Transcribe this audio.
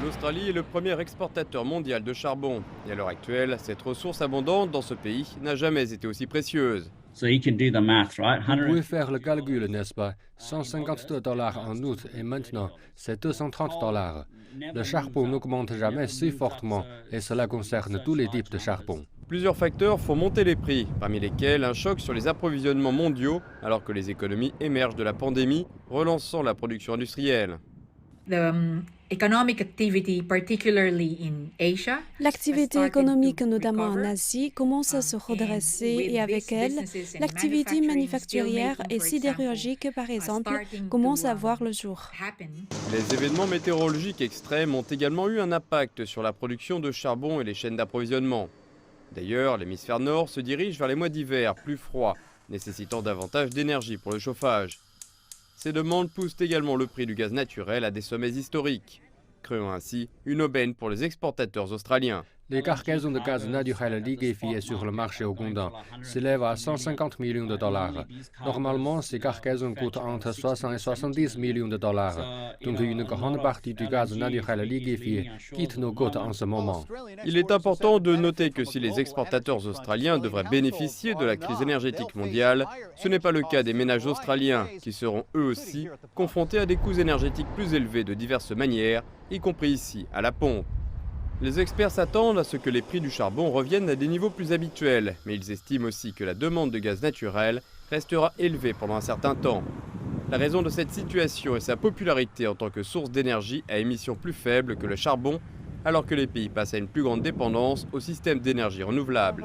L'Australie est le premier exportateur mondial de charbon. Et à l'heure actuelle, cette ressource abondante dans ce pays n'a jamais été aussi précieuse. Vous pouvez faire le calcul, n'est-ce pas? 152 dollars en août et maintenant, c'est 230 dollars. Le charbon n'augmente jamais si fortement et cela concerne tous les types de charbon. Plusieurs facteurs font monter les prix, parmi lesquels un choc sur les approvisionnements mondiaux, alors que les économies émergent de la pandémie, relançant la production industrielle. L'activité économique, notamment en Asie, commence à se redresser et avec elle, l'activité manufacturière et sidérurgique, par exemple, commence à voir le jour. Les événements météorologiques extrêmes ont également eu un impact sur la production de charbon et les chaînes d'approvisionnement. D'ailleurs, l'hémisphère nord se dirige vers les mois d'hiver plus froids, nécessitant davantage d'énergie pour le chauffage. Ces demandes poussent également le prix du gaz naturel à des sommets historiques, créant ainsi une aubaine pour les exportateurs australiens. Les cargaisons de gaz naturel liquéfié sur le marché ougandais s'élèvent à 150 millions de dollars. Normalement, ces cargaisons coûtent entre 60 et 70 millions de dollars. Donc une grande partie du gaz naturel liquéfié quitte nos côtes en ce moment. Il est important de noter que si les exportateurs australiens devraient bénéficier de la crise énergétique mondiale, ce n'est pas le cas des ménages australiens qui seront eux aussi confrontés à des coûts énergétiques plus élevés de diverses manières, y compris ici à la pompe. Les experts s'attendent à ce que les prix du charbon reviennent à des niveaux plus habituels, mais ils estiment aussi que la demande de gaz naturel restera élevée pendant un certain temps. La raison de cette situation est sa popularité en tant que source d'énergie à émissions plus faibles que le charbon, alors que les pays passent à une plus grande dépendance au système d'énergie renouvelable.